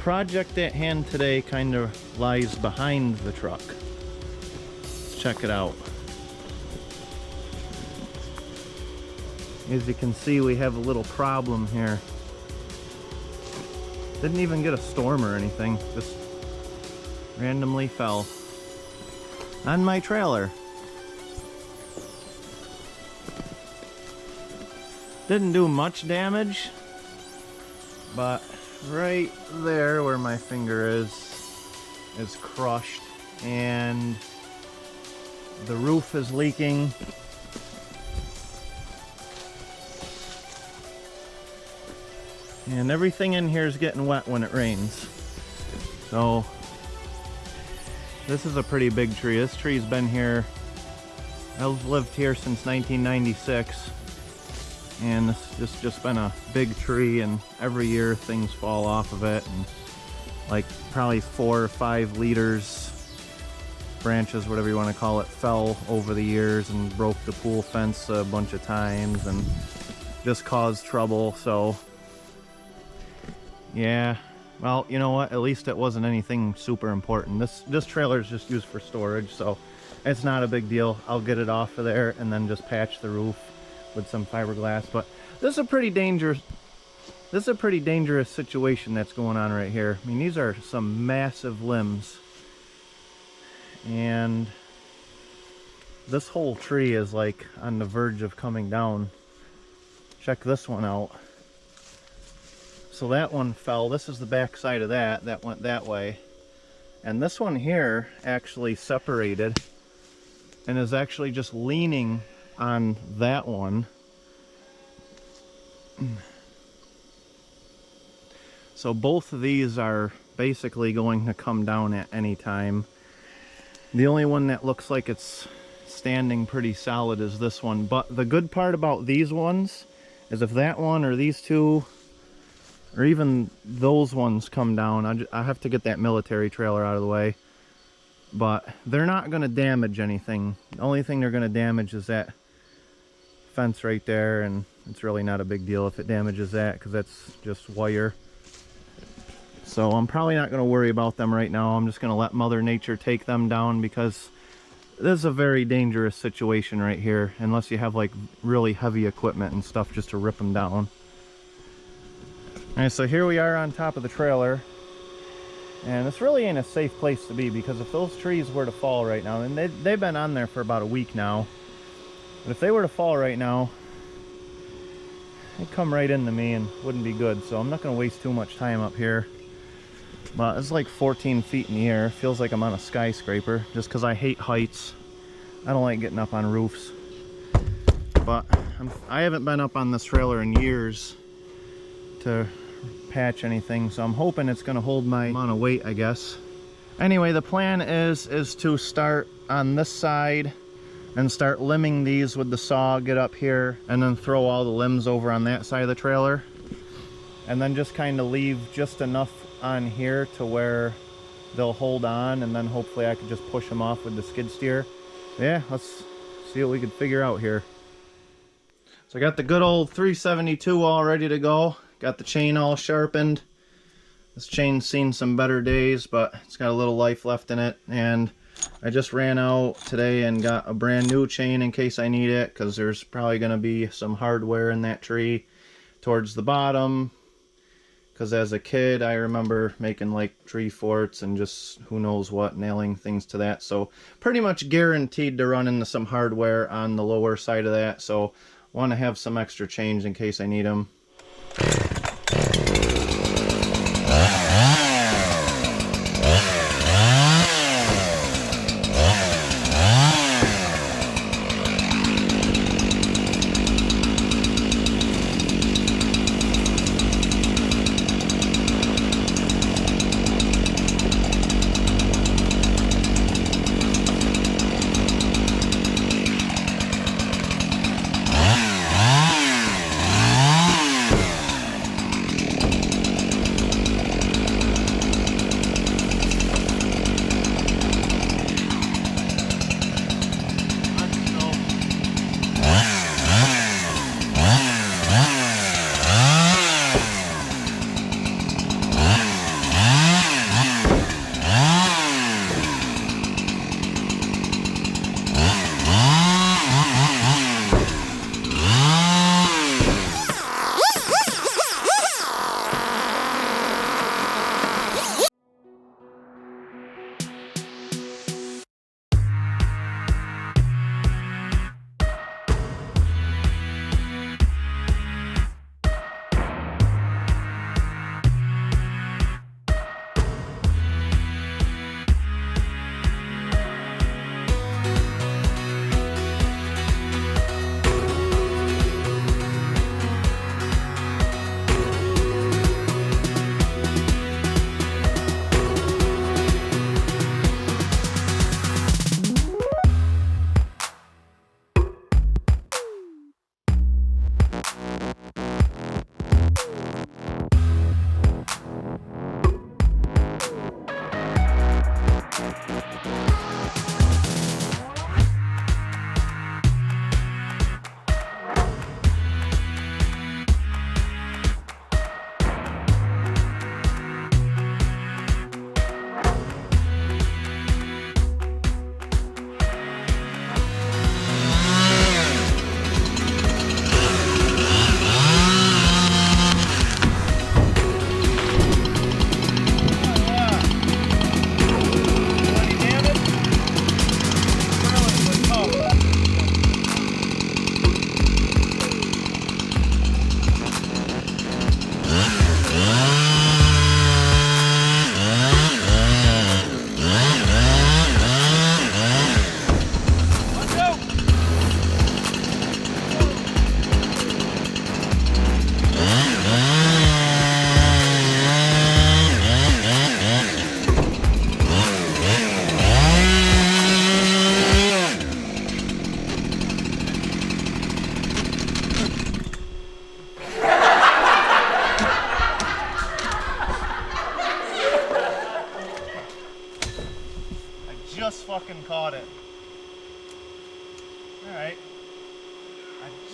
project at hand today kind of lies behind the truck. Let's check it out. As you can see, we have a little problem here. Didn't even get a storm or anything, just randomly fell on my trailer. Didn't do much damage, but right there where my finger is crushed, and the roof is leaking. And everything in here is getting wet when it rains. So this is a pretty big tree. This tree's been here, I've lived here since 1996. And this has just been a big tree, and every year things fall off of it, and like probably 4 or 5 leaders, branches, whatever you want to call it, fell over the years and broke the pool fence a bunch of times and just caused trouble. So yeah, well, you know what, at least it wasn't anything super important. This trailer is just used for storage, so it's not a big deal. I'll get it off of there and then just patch the roof with some fiberglass. But this is a pretty dangerous situation that's going on right here. I mean, these are some massive limbs, and this whole tree is like on the verge of coming down. Check this one out. So that one fell. This is the back side of that went that way, and this one here actually separated and is actually just leaning on that one. So both of these are basically going to come down at any time. The only one that looks like it's standing pretty solid is this one. But the good part about these ones is if that one or these two or even those ones come down, I have to get that military trailer out of the way, but they're not going to damage anything. The only thing they're going to damage is that fence right there, and it's really not a big deal if it damages that because that's just wire. So I'm probably not going to worry about them right now. I'm just going to let Mother Nature take them down, because this is a very dangerous situation right here, unless you have like really heavy equipment and stuff just to rip them down. Alright, so here we are on top of the trailer, and this really ain't a safe place to be, because if those trees were to fall right now, and they've been on there for about a week now, but if they were to fall right now, they'd come right into me and wouldn't be good. So I'm not going to waste too much time up here. But it's like 14 feet in the air. Feels like I'm on a skyscraper, just because I hate heights. I don't like getting up on roofs. But I haven't been up on this trailer in years to patch anything, so I'm hoping it's going to hold my amount of weight, I guess. Anyway, the plan is to start on this side and start limbing these with the saw, get up here, and then throw all the limbs over on that side of the trailer, and then just kind of leave just enough on here to where they'll hold on, and then hopefully I can just push them off with the skid steer. Yeah, let's see what we can figure out here. So I got the good old 372 all ready to go. Got the chain all sharpened. This chain's seen some better days, but it's got a little life left in it, and I just ran out today and got a brand new chain in case I need it, because there's probably going to be some hardware in that tree towards the bottom, because as a kid I remember making like tree forts and just who knows what, nailing things to that. So pretty much guaranteed to run into some hardware on the lower side of that, so want to have some extra change in case I need them.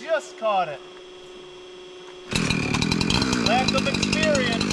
just caught it. Lack of experience.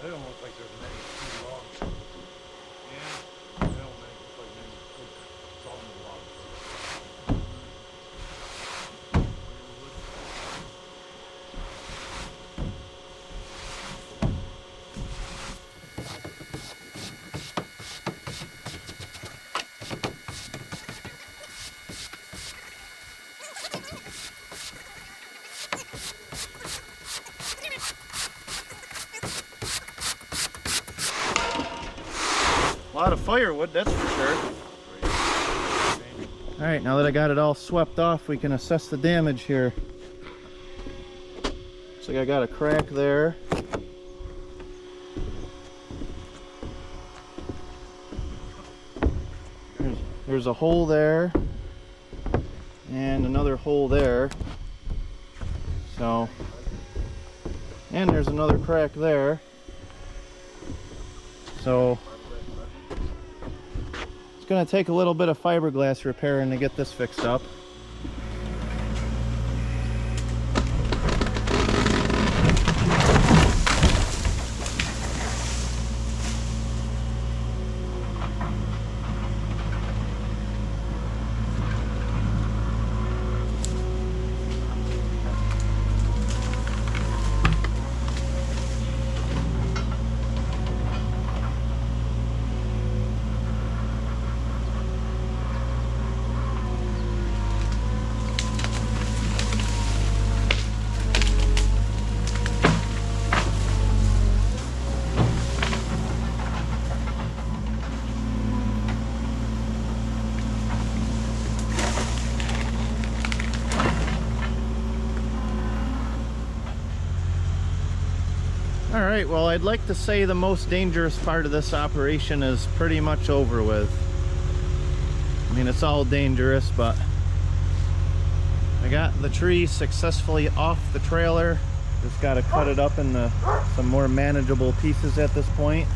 They don't look like there's many tree logs. Yeah. They don't look like many good solid logs. A lot of firewood, that's for sure. Alright, now that I got it all swept off, we can assess the damage here. Looks like I got a crack there. There's a hole there. And another hole there. So, and there's another crack there. So, it's going to take a little bit of fiberglass repairing to get this fixed up. Alright, well, I'd like to say the most dangerous part of this operation is pretty much over with. I mean, it's all dangerous, but I got the tree successfully off the trailer. Just got to cut it up into some more manageable pieces at this point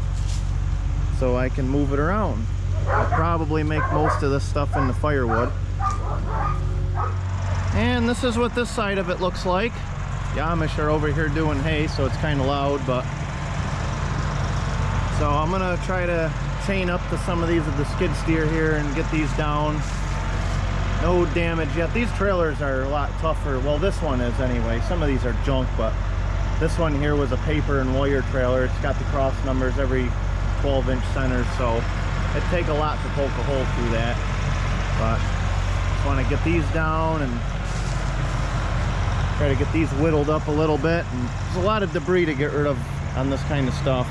so I can move it around. I'll probably make most of this stuff into firewood. And this is what this side of it looks like. The Amish are over here doing hay, so it's kind of loud, but so I'm gonna try to chain up to some of these with the skid steer here and get these down. No damage yet. These trailers are a lot tougher. Well, this one is anyway. Some of these are junk, but this one here was a paper and wire trailer. It's got the cross numbers every 12-inch center, so it'd take a lot to poke a hole through that. But just want to get these down and try to get these whittled up a little bit. And there's a lot of debris to get rid of on this kind of stuff.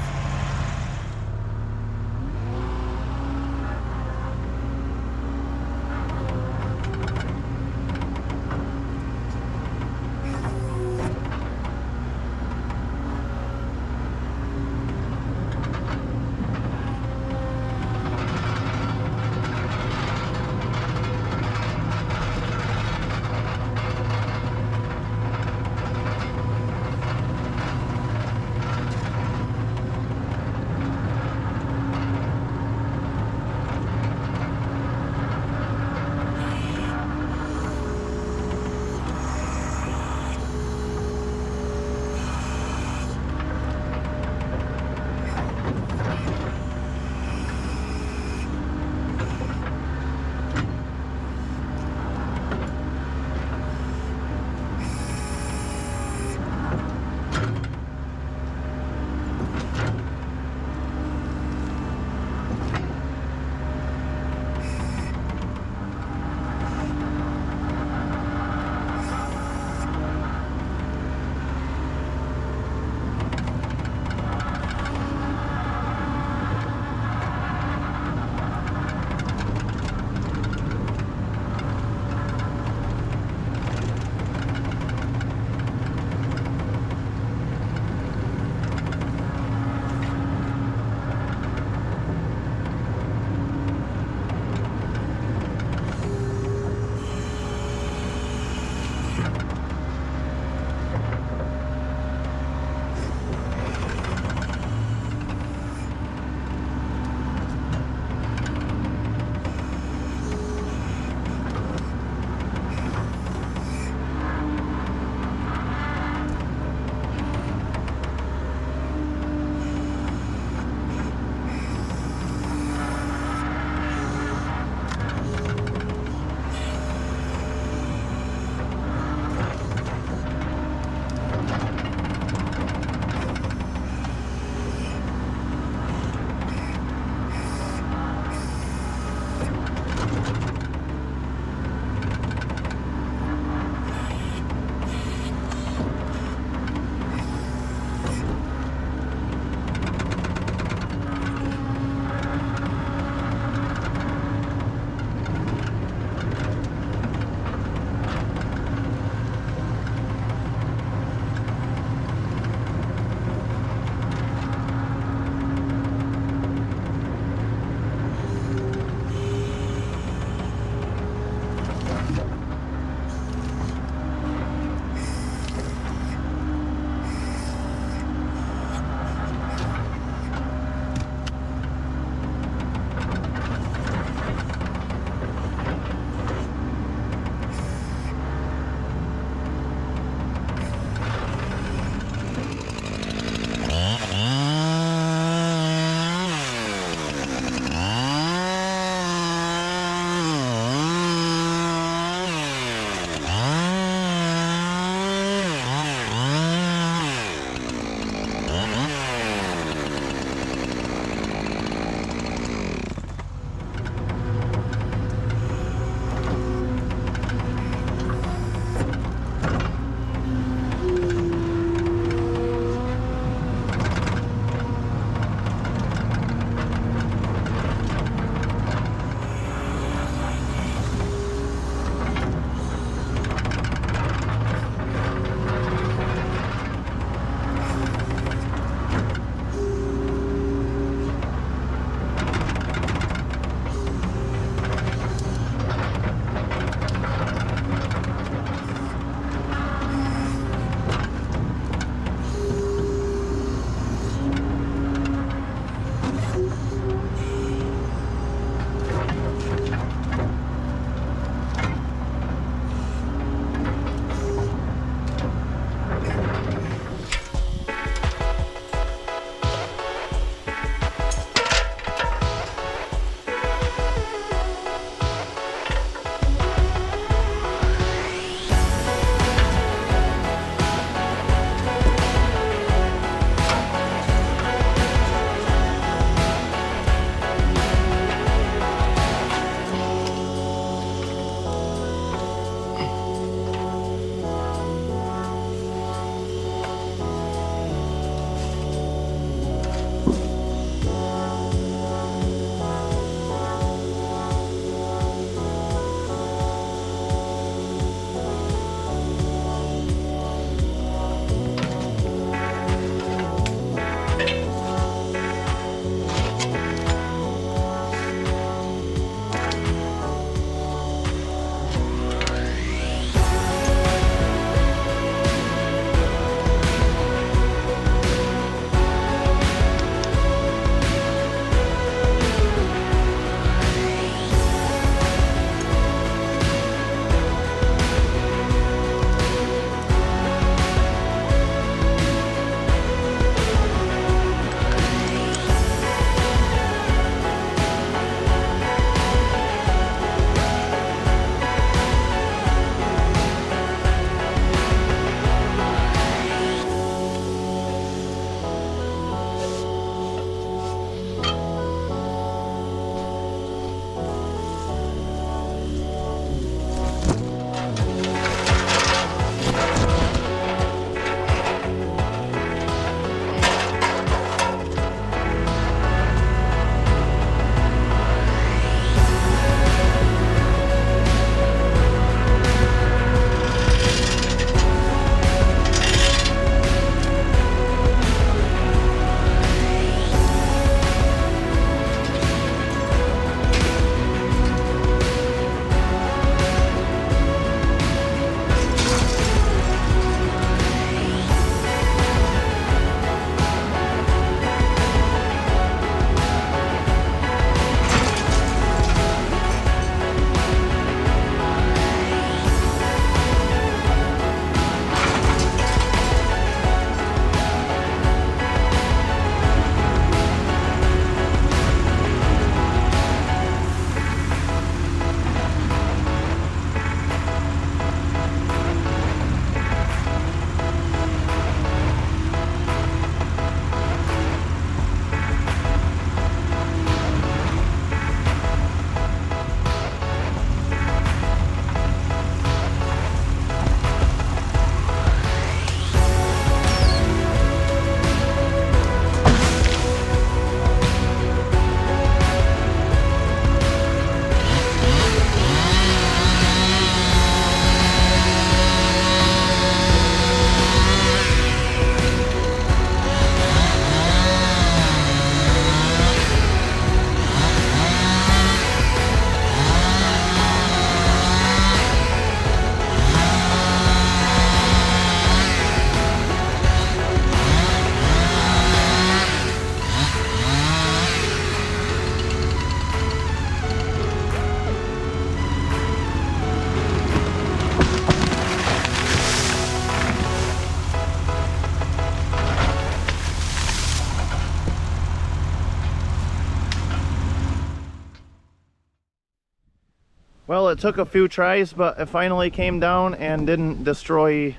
Well, it took a few tries, but it finally came down and didn't destroy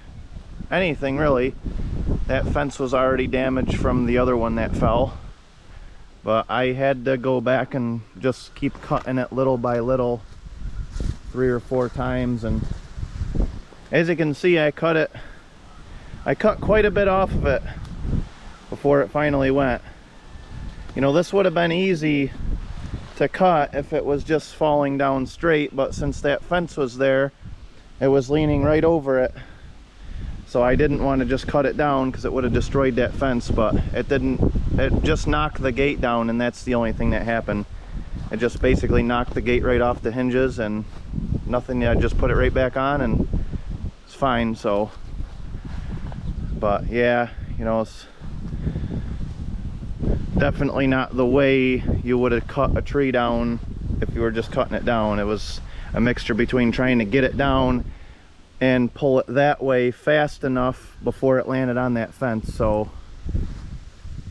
anything really. That fence was already damaged from the other one that fell. But I had to go back and just keep cutting it little by little, 3 or 4 times, and as you can see, I cut quite a bit off of it before it finally went. You know, this would have been easy to cut if it was just falling down straight, but since that fence was there, it was leaning right over it. So I didn't want to just cut it down because it would have destroyed that fence, but it didn't. It just knocked the gate down, and that's the only thing that happened. It just basically knocked the gate right off the hinges and nothing. I just put it right back on and it's fine. So, but yeah, you know, it's definitely not the way you would have cut a tree down if you were just cutting it down. It was a mixture between trying to get it down and pull it that way fast enough before it landed on that fence. So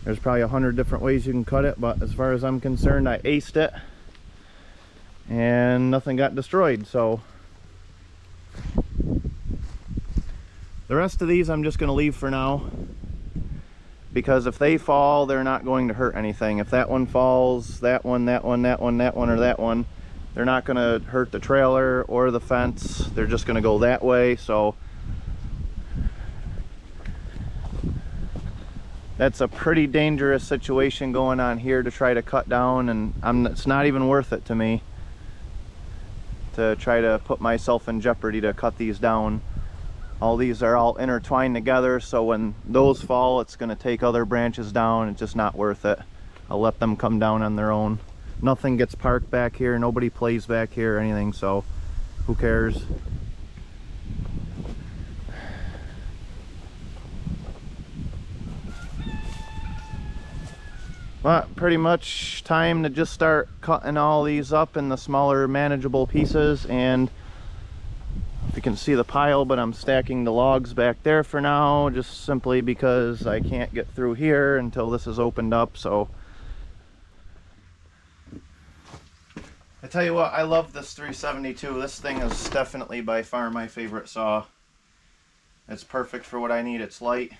there's probably 100 different ways you can cut it, but as far as I'm concerned, I aced it and nothing got destroyed. So the rest of these I'm just going to leave for now, because if they fall, they're not going to hurt anything. If that one falls, that one, that one, that one, that one, or that one, they're not going to hurt the trailer or the fence. They're just going to go that way. So that's a pretty dangerous situation going on here to try to cut down, and it's not even worth it to me to try to put myself in jeopardy to cut these down. All these are all intertwined together, so when those fall, it's going to take other branches down. It's just not worth it. I'll let them come down on their own. Nothing gets parked back here, nobody plays back here or anything, so who cares? But pretty much time to just start cutting all these up in the smaller manageable pieces. And if you can see the pile, but I'm stacking the logs back there for now, just simply because I can't get through here until this is opened up. So I tell you what, I love this 372. This thing is definitely by far my favorite saw. It's perfect for what I need. It's light.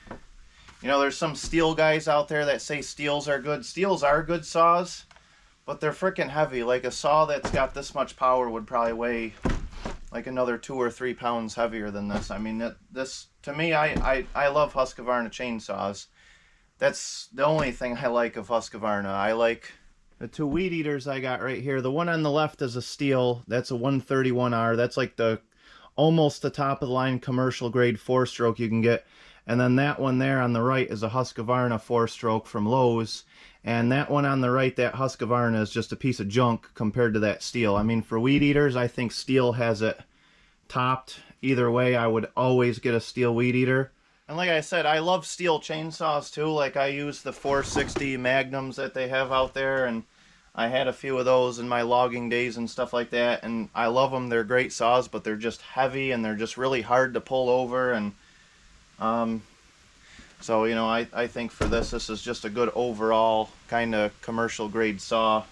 You know, there's some steel guys out there that say steels are good. Steels are good saws, but they're freaking heavy. Like a saw that's got this much power would probably weigh like another 2 or 3 pounds heavier than this. I mean, this to me, I love Husqvarna chainsaws. That's the only thing I like of Husqvarna. I like the 2 weed eaters I got right here. The one on the left is a steel. That's a 131R. That's like almost the top of the line commercial grade 4-stroke you can get. And then that one there on the right is a Husqvarna 4-stroke from Lowe's. And that one on the right, that Husqvarna, is just a piece of junk compared to that steel. I mean, for weed eaters, I think steel has it topped. Either way, I would always get a steel weed eater. And like I said, I love steel chainsaws too. Like I use the 460 Magnums that they have out there, and I had a few of those in my logging days and stuff like that, and I love them. They're great saws, but they're just heavy and they're just really hard to pull over. And so, you know, I think for this is just a good overall kind of commercial grade saw.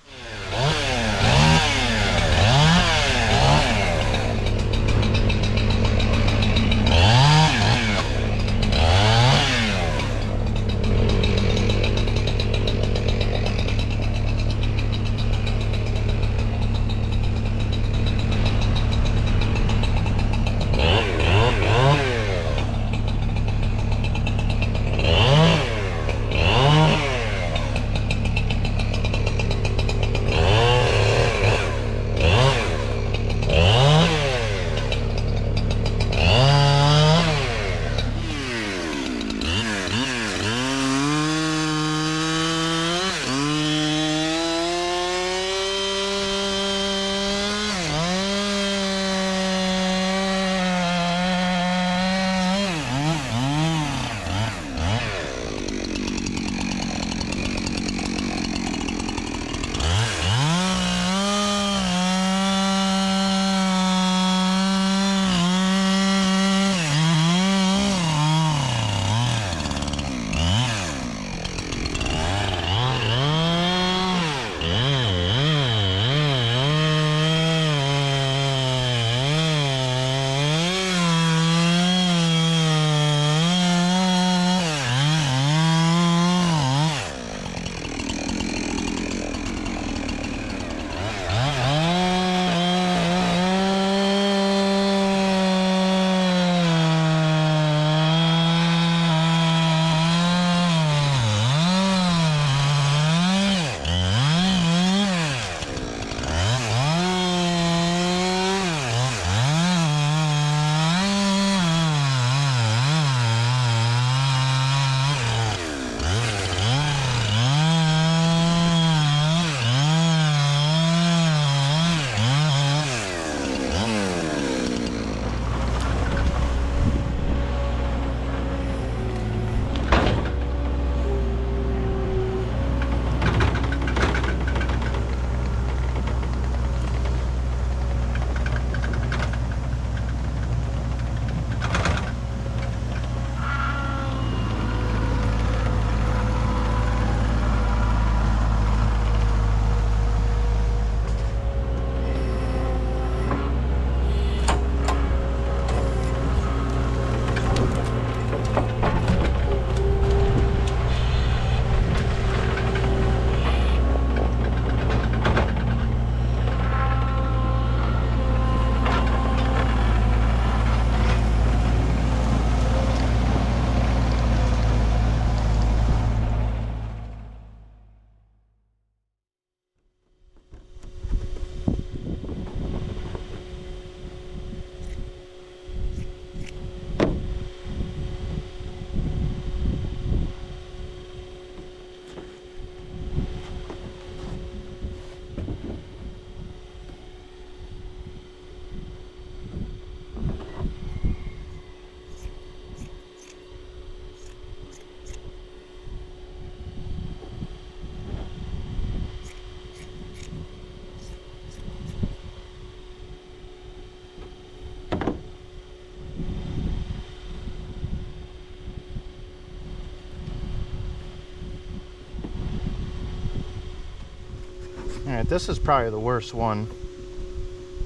All right, this is probably the worst one,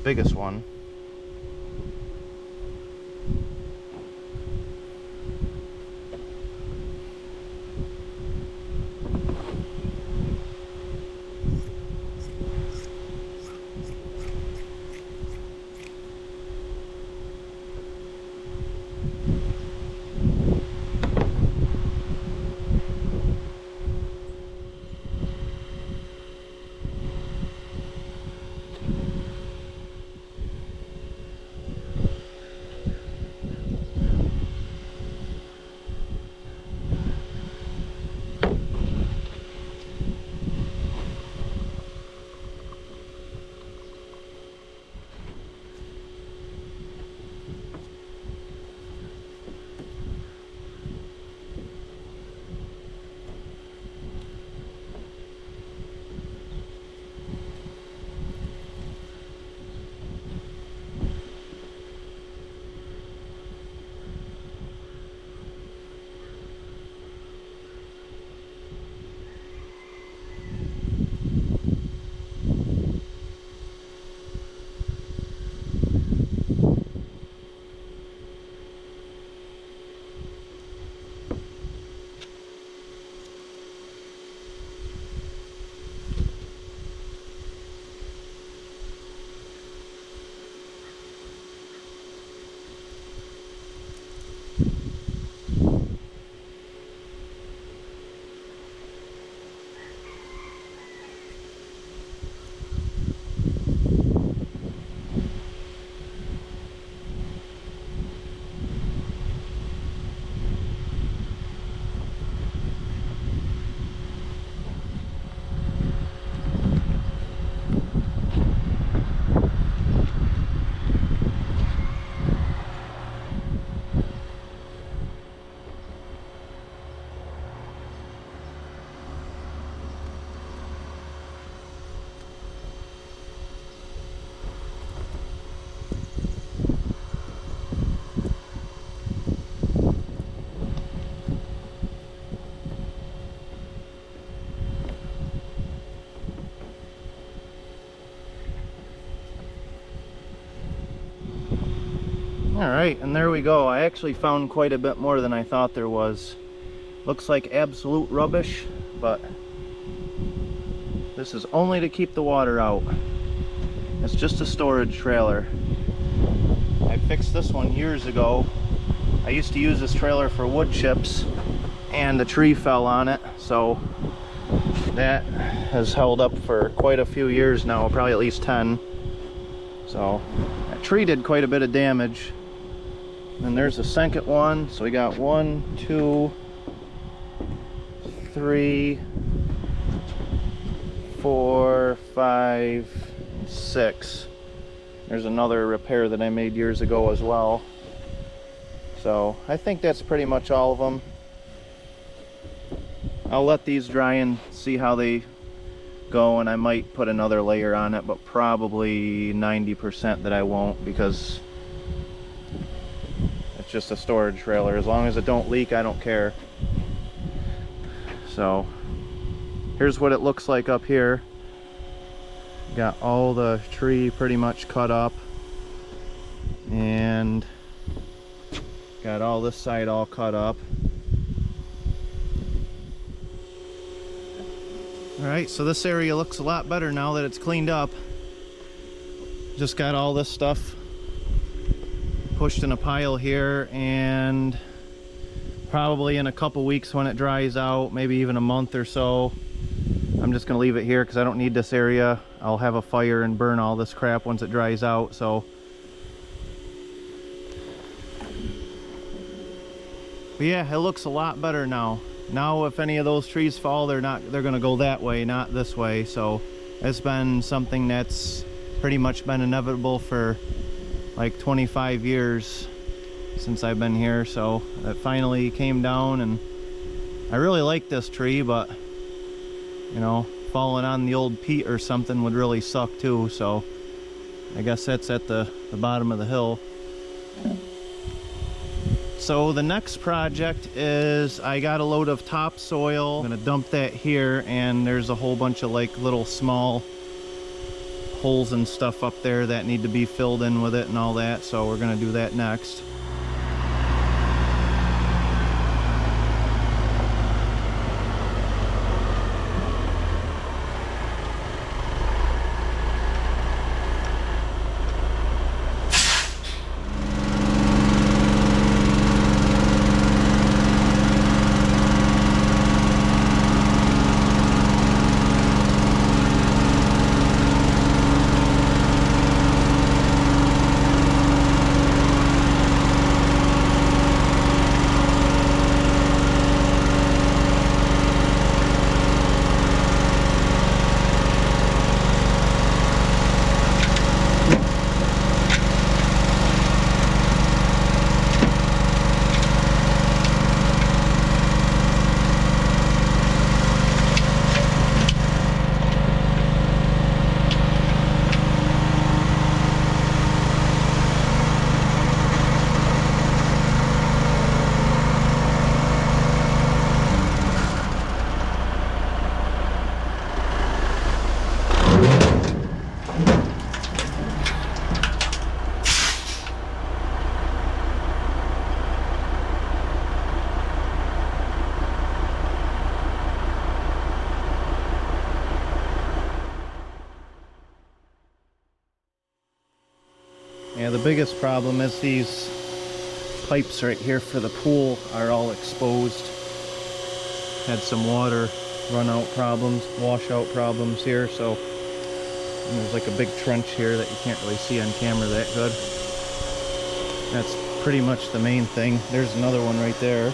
biggest one. All right, and there we go. I actually found quite a bit more than I thought there was. Looks like absolute rubbish, but this is only to keep the water out. It's just a storage trailer. I fixed this one years ago. I used to use this trailer for wood chips, and a tree fell on it, so that has held up for quite a few years now, probably at least 10. So that tree did quite a bit of damage. And there's the second one. So we got 1, 2, 3, 4, 5, 6. There's another repair that I made years ago as well. So I think that's pretty much all of them. I'll let these dry and see how they go, and I might put another layer on it, but probably 90% that I won't, because it's just a storage trailer. As long as it don't leak, I don't care. So here's what it looks like up here. Got all the tree pretty much cut up, and got all this side all cut up. Alright, so this area looks a lot better now that it's cleaned up. Just got all this stuff pushed in a pile here, and probably in a couple weeks when it dries out, maybe even a month or so, I'm just going to leave it here because I don't need this area. I'll have a fire and burn all this crap once it dries out. So, but yeah, it looks a lot better now. Now if any of those trees fall, they're going to go that way, not this way. So it's been something that's pretty much been inevitable for like 25 years since I've been here. So it finally came down, and I really like this tree, but you know, falling on the old peat or something would really suck too. So I guess that's at the bottom of the hill. So the next project is, I got a load of topsoil. I'm gonna dump that here, and there's a whole bunch of like little small holes and stuff up there that need to be filled in with it and all that, so we're gonna do that next. Yeah, the biggest problem is these pipes right here for the pool are all exposed. Had some water run-out problems, washout problems here, so and there's like a big trench here that you can't really see on camera that good. That's pretty much the main thing. There's another one right there.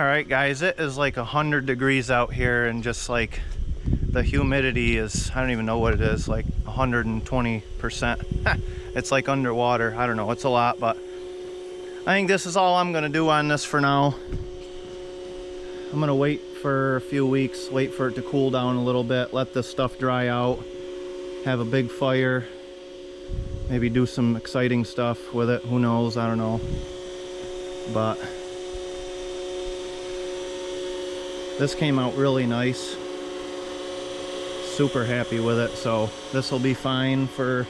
Alright guys, it is like 100 degrees out here, and just like the humidity is, I don't even know what it is, like 120%. It's like underwater. I don't know, it's a lot, but I think this is all I'm gonna do on this for now. I'm gonna wait for a few weeks, wait for it to cool down a little bit, let this stuff dry out, have a big fire, maybe do some exciting stuff with it. Who knows? I don't know. But this came out really nice. Super happy with it. So this will be fine for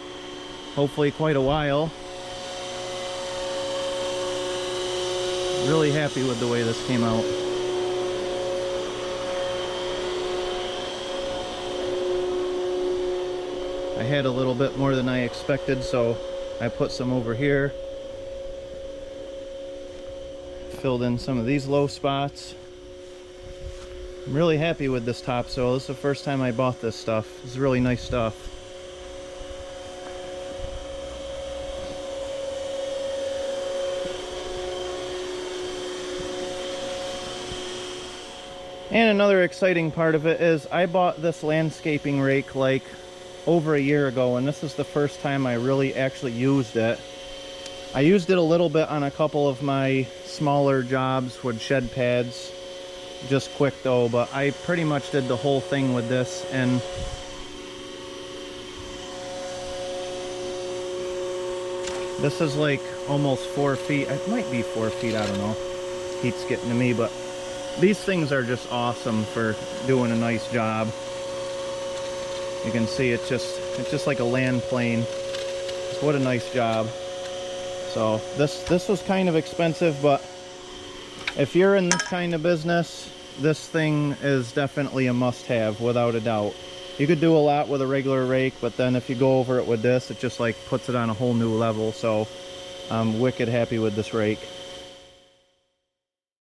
hopefully quite a while. Really happy with the way this came out. I had a little bit more than I expected, so I put some over here. Filled in some of these low spots. I'm really happy with this topsoil. This is the first time I bought this stuff. It's really nice stuff. And another exciting part of it is I bought this landscaping rake like over a year ago, and this is the first time I really actually used it. I used it a little bit on a couple of my smaller jobs with shed pads, just quick though, but I pretty much did the whole thing with this. And this is like almost 4 feet. It might be 4 feet, I don't know. Heat's getting to me, but these things are just awesome for doing a nice job. You can see it's just like a land plane. Just what a nice job. So this was kind of expensive, but if you're in this kind of business, this thing is definitely a must-have, without a doubt. You could do a lot with a regular rake, but then if you go over it with this, it just like puts it on a whole new level. So I'm wicked happy with this rake.